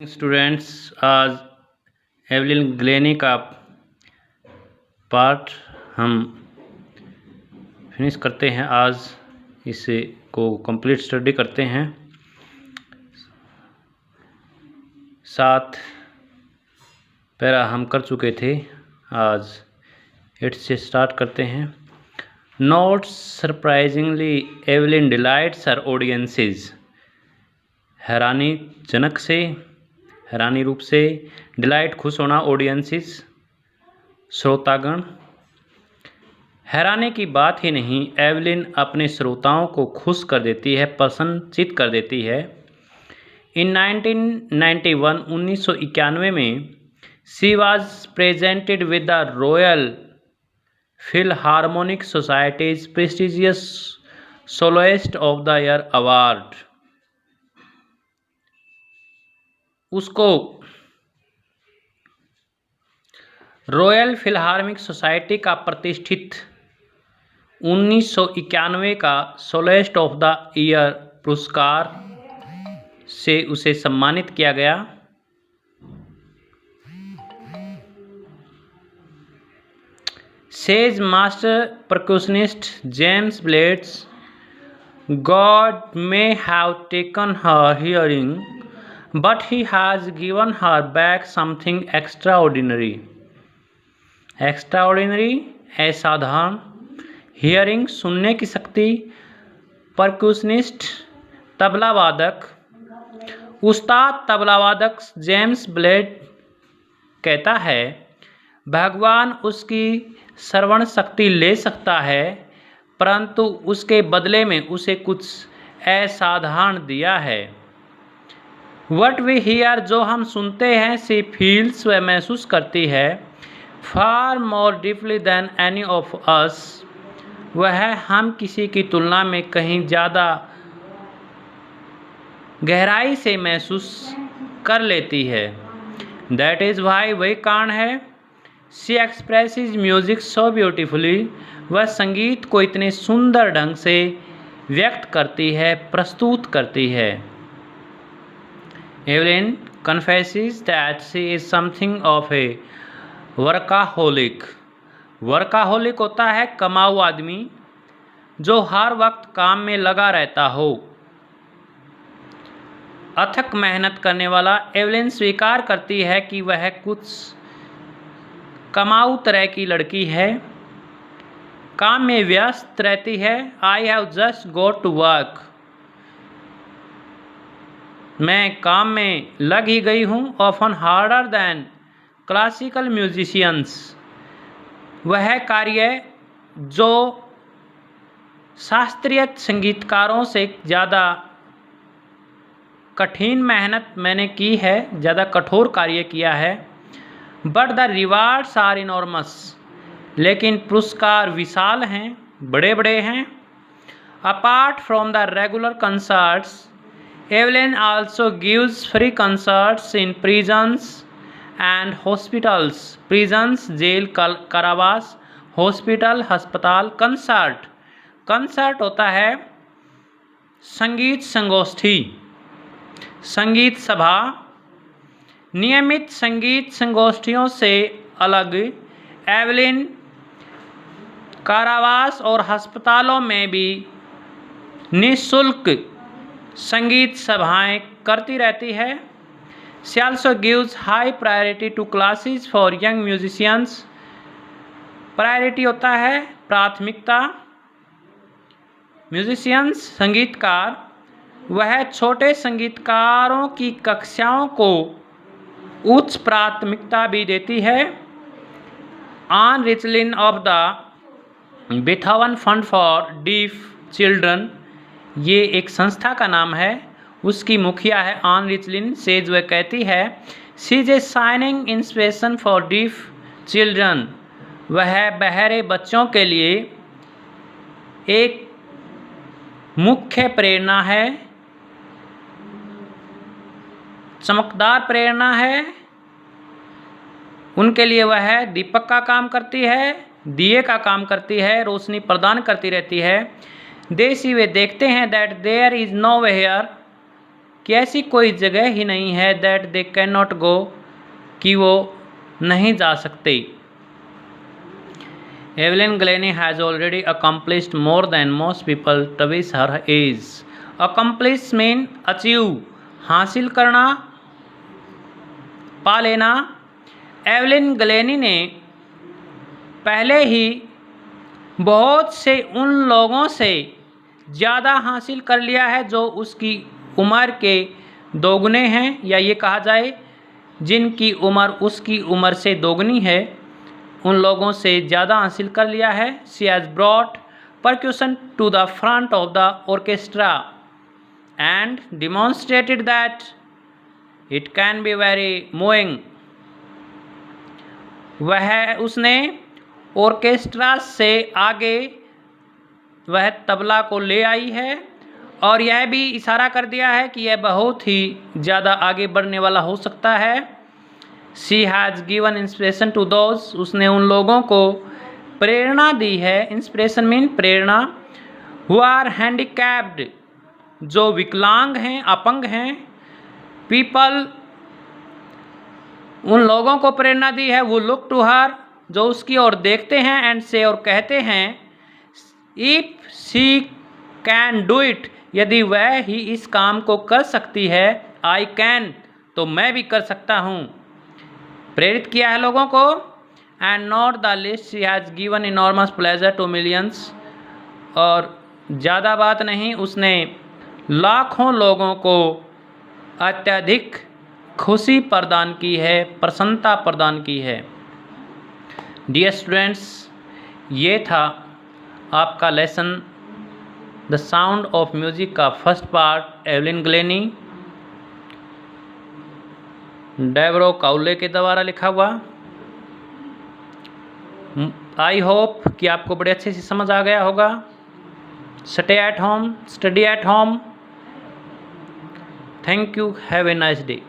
Students, आज Evelyn Glenny का part हम फिनिश करते हैं। आज इसे को कंप्लीट स्टडी करते हैं। 7 पैरा हम कर चुके थे, आज 8 से स्टार्ट करते हैं। नोट्स सरप्राइजिंगली एवलिन डिलाइट्स हर ऑडियंसेस। हैरानी रूप से डिलाइट खुश होना, ऑडियंसेस श्रोतागण। हैरानी की बात ही नहीं, एवलिन अपने श्रोताओं को खुश कर देती है, प्रसन्नचित कर देती है। इन 1991 में she was presented with the royal Philharmonic societies prestigious soloist of the year award. उसको रॉयल फिलहार्मोनिक सोसाइटी का प्रतिष्ठित 1991 का सोलोइस्ट ऑफ द ईयर पुरस्कार से उसे सम्मानित किया गया। Says master percussionist James Blades, God may have taken her hearing, but he has given her back something extraordinary. असाधारण। हियरिंग सुनने की शक्ति। परक्यूशनिस्ट तबलावादक। उस्ताद तबलावादक जेम्स ब्लेड कहता है, भगवान उसकी श्रवण शक्ति ले सकता है, परंतु उसके बदले में उसे कुछ असाधारण दिया है। वट वी हियर, जो हम सुनते हैं, सी फील्स, वह महसूस करती है, far more deeply than any of us, वह हम किसी की तुलना में कहीं ज़्यादा गहराई से महसूस कर लेती है। दैट इज़ वाई, वही कारण है, she expresses music so beautifully, वह संगीत को इतने सुंदर ढंग से व्यक्त करती है, प्रस्तुत करती है। Evelyn confesses that she is something of A workaholic. Workaholic होता है कमाऊ आदमी, जो हर वक्त काम में लगा रहता हो, अथक मेहनत करने वाला। एवलिन स्वीकार करती है कि वह कुछ कमाऊ तरह की लड़की है, काम में व्यस्त रहती है। I have just got to work, मैं काम में लग ही गई हूँ। Often harder than classical musicians, वह कार्य जो शास्त्रीय संगीतकारों से ज़्यादा कठिन मेहनत मैंने की है, ज़्यादा कठोर कार्य किया है। But the rewards are enormous, लेकिन पुरस्कार विशाल हैं, बड़े बड़े हैं। Apart from the regular concerts, Evelyn also gives free concerts in prisons and hospitals. Prisons jail, कारावास, हॉस्पिटल अस्पताल। कंसर्ट होता है संगीत संगोष्ठी, संगीत सभा। नियमित संगीत संगोष्ठियों से अलग एवलिन कारावास और अस्पतालों में भी निःशुल्क संगीत सभाएं करती रहती है। She also gives high priority to classes for young musicians. Priority होता है प्राथमिकता। म्यूजिशियंस संगीतकार, वह छोटे संगीतकारों की कक्षाओं को उच्च प्राथमिकता भी देती है। आन रिचलिन of the Beethoven fund for deaf children, ये एक संस्था का नाम है, उसकी मुखिया है आन रिचलिन। सेज, वह कहती है, she is a shining inspiration for deaf children, वह बहरे बच्चों के लिए एक मुख्य प्रेरणा है, चमकदार प्रेरणा है। उनके लिए वह दीपक का काम करती है, दिए का काम करती है, रोशनी प्रदान करती रहती है। देसी वे देखते हैं that there is nowhere, कि ऐसी कोई जगह ही नहीं है that they can not go, कि वो नहीं जा सकते। Evelyn Glennie has already accomplished more than most people twice her age. Accomplish mean achieve, हासिल करना, पा लेना। एवलिन ग्लेनी ने पहले ही बहुत से उन लोगों से ज़्यादा हासिल कर लिया है जो उसकी उम्र के दोगुने हैं, या ये कहा जाए जिनकी उम्र उसकी उम्र से दोगुनी है, उन लोगों से ज़्यादा हासिल कर लिया है। She has brought percussion to the front of the orchestra and demonstrated that it can be very moving. उसने ऑर्केस्ट्रा से आगे वह तबला को ले आई है और यह भी इशारा कर दिया है कि यह बहुत ही ज़्यादा आगे बढ़ने वाला हो सकता है। She has given inspiration to those, उसने उन लोगों को प्रेरणा दी है। इंस्पिरेशन मीन प्रेरणा। हु आर हैंडीकैप्ड, जो विकलांग हैं, अपंग हैं। पीपल, उन लोगों को प्रेरणा दी है। वो लुक टू हर, जो उसकी ओर देखते हैं, एंड से, और कहते हैं, if she can do it, यदि वह ही इस काम को कर सकती है, आई कैन, तो मैं भी कर सकता हूँ। प्रेरित किया है लोगों को। And not the list she has given enormous pleasure to millions, और ज़्यादा बात नहीं, उसने लाखों लोगों को अत्यधिक खुशी प्रदान की है, प्रसन्नता प्रदान की है। डियर स्टूडेंट्स, ये था आपका lesson the sound of music का first part, Evelyn Glennie, Devereux Cowley के द्वारा लिखा हुआ। आई होप कि आपको बड़े अच्छे से समझ आ गया होगा। Stay at home, study at home. Thank you, have a nice day.